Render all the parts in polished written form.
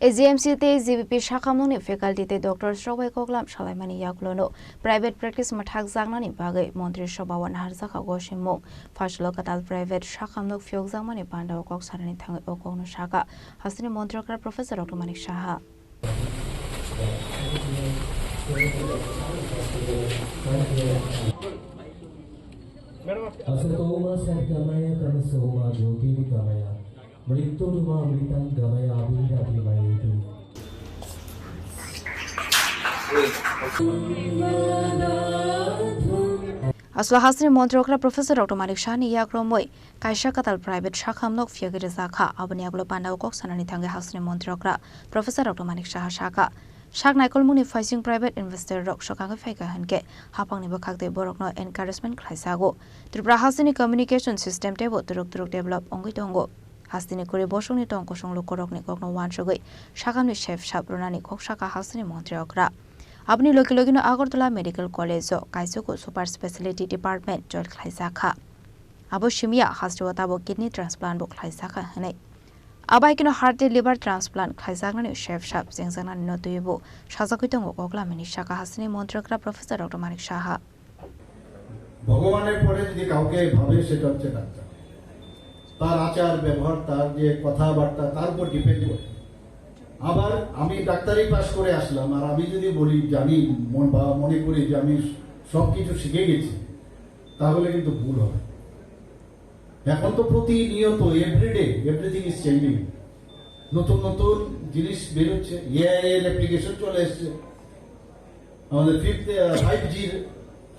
AGMC-te GBP Shakamlungni faculty-te Dr. Srawai Koklam Shalaimani Yaklono private practice mathak jangnani bagai Montri Shobawan Harzaka Goshimung Fashlo Katal private Shakamluk Fyok Jangmani Panda Kok Sarani Thangai Okong Shaka Hasini Montreal Professor Dr. Manik Shaha Asukoma Sargamaya Kamasoma Yogi Gamaya Mrituma Mritam Gamaya Abinda Abhimayeti Asla Hasini Montreal Professor Dr. Manik Shani Yakromoi Kaisha Katal private Shakamlok Fyagir Zaka Abaniaglo Panda Kok Sarani Thangai Hasini Montreal Professor Dr. Manik Shaha Shaka Shak Naikol Muni Facing private investor Rock Shokanga Faika Hanke Hapang Nibakak de Borokno encouragement Klaisago Tripura Hasini communication system table Turuk develop Ongitongo Hasini Kuri Boshoni Tong Koshong Lukorok Nikokno Wan Shogui Shakamni Chef Shabrunani Kok Shaka Hasini Montreal Abni Lokilogino Agortola Medical College Kaisuko Super Specialty Department Jol Klaisaka Abo Shimia Haswatabo kidney transplant book Klaisaka Hane Abaikino heart liver transplant Klaisagani Chef Shop Zingzana Notuibo Shazakutongo Ogla Minishaka Hasini Montreal Professor Dr. Manik Shaha ভগবানের পরে যদি কাউকে ভাবে সেটা হচ্ছে doctor তার আচার ব্যবহার তার যে কথাবার্তা তার উপর ডিপেন্ড করে আবার আমি ডাক্তারি পাস করে আসলাম আর আমি যদি বলি জানি মনে করি যে আমি সবকিছু শিখে গেছি তাহলে কিন্তু ভুল হবে এখন তো প্রতিনিয়ত এভরিডে এভরিথিং ইজ চেঞ্জিং নতুন নতুন জিনিস বের হচ্ছে এআই এর অ্যাপ্লিকেশন চলে এসেছে আমাদের 5G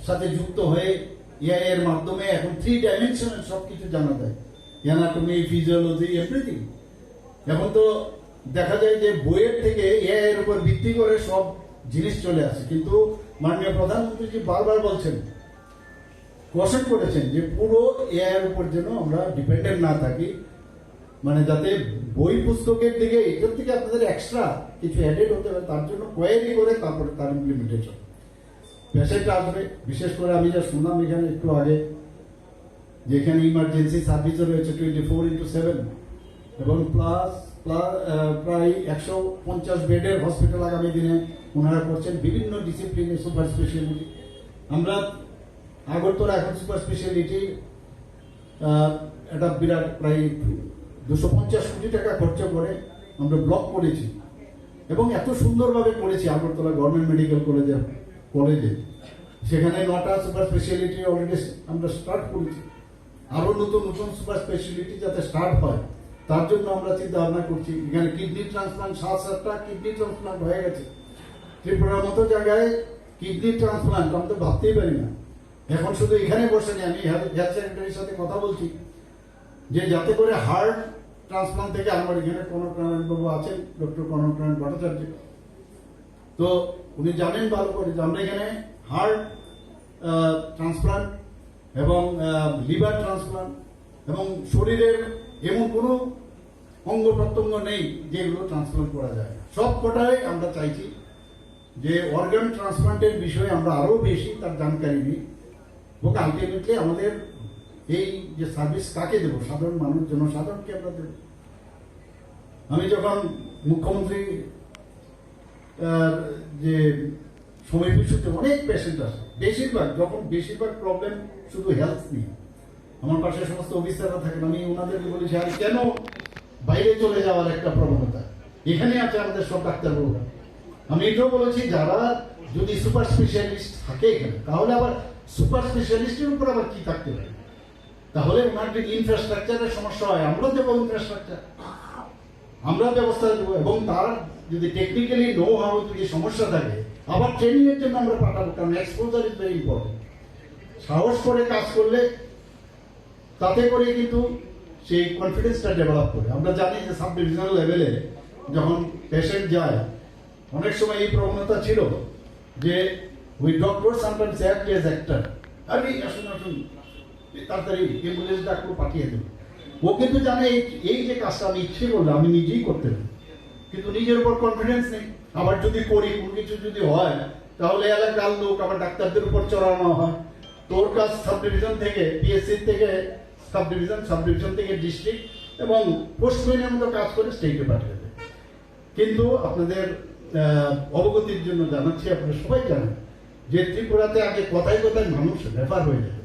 সাথে যুক্ত হয়ে এআই এর মাধ্যমে এখন 3 ডাইমেনশনাল সবকিছু জানা যায় অ্যানাটমি ফিজিওলজি এভরিথিং এখন তো দেখা যায় যে বইয়ের থেকে এআই এর উপর ভিত্তি করে সব জিনিস চলে আসে কিন্তু মাননীয় প্রধানমন্ত্রী বারবার বলছেন কোশ্চেন করেছেন যে পুরো এআই এর উপর যেন আমরা ডিপেন্ডেন্ট না থাকি মানে যাতে বই পুস্তকের দিকে এটার থেকে আপনাদের এক্সট্রা কিছু অ্যাডেড হতে হবে তার জন্য কোয়েরি করে তারপরে তার ইমপ্লিমেন্টেশন পেশেন্ট আসবে বিশেষ করে আমি যা শুনলাম এখানে একটু আগে যেখানে ইমার্জেন্সি সার্ভিসও রয়েছে 24/7 এবং প্রায় 150 বেডের হসপিটাল আগামী দিনে ওনারা করছেন বিভিন্ন ডিসিপ্লিনে সুপার স্পেশালিটি আমরা আগরতলা এখন সুপার স্পেশালিটি একটা বিরাট প্রায় 250 কোটি টাকা খরচ করে আমরা ব্লক করেছি এবং এত সুন্দরভাবে করেছি আগরতলা গভর্নমেন্ট মেডিকেল কলেজে সেখানে 9টা সুপার স্পেশালিটি অলরেডি আমরা স্টার্ট করেছি আরো নতুন নতুন সুপার স্পেশালিটি যাতে স্টার্ট হয় তার জন্য আমরা চিন্তা ভাবনা করছি এখানে কিডনি ট্রান্সপ্লান্ট 7-8টা কিডনি ট্রান্সপ্লান্ট হয়ে গেছে ত্রিপুরার মতো জায়গায় কিডনি ট্রান্সপ্লান্ট আমরা তো ভাবতেই পারি না এখন শুধু এখানে বসে নেই আমি হেলথ সেক্রেটারির সাথে কথা বলছি যে যাতে করে হার্ট ট্রান্সপ্লান্ট থেকে আমার এখানে কনকনারায়ণ বাবু আছেন ডক্টর কনকনারায়ণ ভট্টাচার্য তো উনি জানেন ভালো করে যে আমরা এখানে হার্ট ট্রান্সপ্লান্ট এবং লিভার ট্রান্সপ্লান্ট এবং শরীরের এমন কোনো অঙ্গ প্রত্যঙ্গ নেই যেগুলো ট্রান্সপ্লান্ট করা যায় সব কটাই আমরা চাইছি যে অর্গান ট্রান্সপ্লান্টের বিষয়ে আমরা আরো বেশি তার জানকারি নিই এবং আলটিমেটলি আমাদের এই যে সার্ভিস কাকে দেবো সাধারণ মানুষ জনসাধারণকে আমরা দেব আমি যখন মুখ্যমন্ত্রী যে সময় পিছুতে অনেক পেশেন্ট আসে বেশিরভাগ প্রবলেম শুধু হেলথ নিয়ে আমার পাশে সমস্ত অফিসাররা থাকেন আমি ওনাদেরকে বলেছি আর কেন বাইরে চলে যাওয়ার একটা প্রবণতা এখানে আছে আমাদের সব ডাক্তারবাবু আমি এটাও বলেছি যারা যদি সুপার স্পেশালিস্ট থাকে এখানে তাহলে আবার সুপার স্পেশালিস্টের উপর আবার কি থাকতে পারে তাহলে ওনার যদি ইনফ্রাস্ট্রাকচারের সমস্যা হয় আমরা দেবো ইনফ্রাস্ট্রাকচার আমরা ব্যবস্থা দেবো এবং তার যদি টেকনিক্যালি নো হাউ যদি সমস্যা থাকে আবার ট্রেনিং এর জন্য আমরা পাঠাবো কারণ এক্সপোজার ইজ ভেরি ইম্পর্টেন্ট সাহস করে কাজ করলে তাতে করে কিন্তু সেই কনফিডেন্সটা ডেভেলপ করে আমরা জানি যে সাব ডিভিশনাল লেভেলে যখন পেশেন্ট যায় অনেক সময় এই প্রবণতা ছিল যে we doctor sometimes act as actor আমি আসুন তাড়াতাড়ি অ্যাম্বুলেন্স ডাক্তার পাঠিয়ে দেব ও কিন্তু জানে এই যে কাজটা আমি ইচ্ছে করলে আমি নিজেই করতে পারি কিন্তু নিজের উপর কনফিডেন্স নেই আবার যদি করি কোনো কিছু যদি হয় তাহলে এলাকার লোক আবার ডাক্তারদের উপর চড়ানো হয় তোর কাজ সাব ডিভিশন থেকে পিএসসি থেকে সাব ডিভিশন থেকে ডিস্ট্রিক্ট এবং পোস্ট মেনের মতো কাজ করে স্টেটে পাঠিয়ে দেয় কিন্তু আপনাদের অবগতির জন্য জানাচ্ছি, আপনারা সবাই জানেন যে ত্রিপুরাতে আগে কথায় কথায় মানুষ রেফার হয়ে যেত।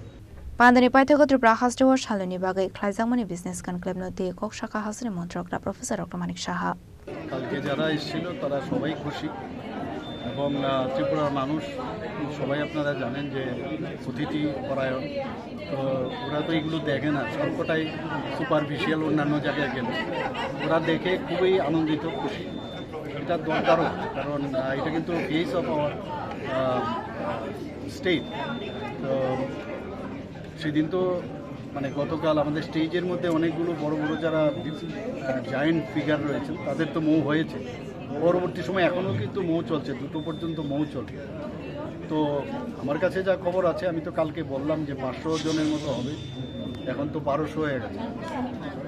Pandani Paithago Tripura Hasdewa Shaloni Bagai Klaizamani Business Conclave no de Kok Shaka Hasri Montrokra Professor Dr. Manik Saha. কালকে যারা এসেছিল তারা সবাই খুশি এবং ত্রিপুরার মানুষ সবাই আপনারা জানেন যে অতিথি পরায়ণ, তো ওরা তো এগুলো দেখে না, সবকটাই সুপারফিশিয়াল অন্যান্য জায়গায় গেলে ওরা দেখে খুবই আনন্দিত খুশি। এটা দরকারও, কারণ এটা কিন্তু ফেস অফ আওয়ার স্টেট। তো সেদিন তো মানে গতকাল আমাদের স্টেজের মধ্যে অনেকগুলো বড় বড় যারা জায়েন্ট ফিগার রয়েছেন তাদের তো মৌ হয়েছে, পরবর্তী সময় এখনও কিন্তু মৌ চলছে, 2টো পর্যন্ত মৌ চলছে। তো আমার কাছে যা খবর আছে, আমি তো কালকে বললাম যে 500 জনের মতো হবে, এখন তো 1200 হয়ে গেছে।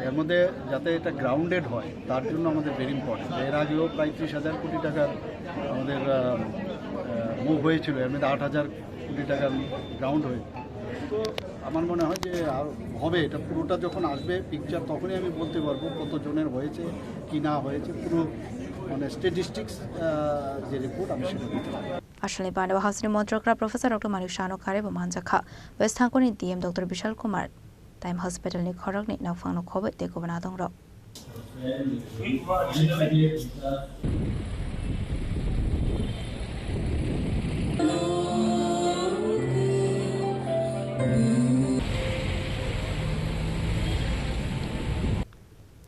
এর মধ্যে যাতে এটা গ্রাউন্ডেড হয় তার জন্য আমাদের ভেরি ইম্পর্টেন্ট। এর আগেও প্রায় 30,000 কোটি টাকার আমাদের মৌ হয়েছিল, এর মধ্যে 8,000 কোটি টাকার গ্রাউন্ড হয়েছে। তো আমার মনে হয় যে আর হবে, এটা পুরোটা যখন আসবে পিকচার তখনই আমি বলতে পারবো কত জনের হয়েছে কি না হয়েছে, পুরো মানে স্ট্যাটিস্টিক্স যে রিপোর্ট আমি সেটা দিতে পারবো। Ashley Bandawa Hasri Montrokra Professor Dr. Manik Shano Kare Manjaka West Hankoni DM Dr. Bishal Kumar Time Hospital ni Khorok ni Nafang no Khobe te ko banadong ro.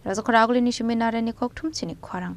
Razokora agli ni shimi nare ni kok tum chini khwarang.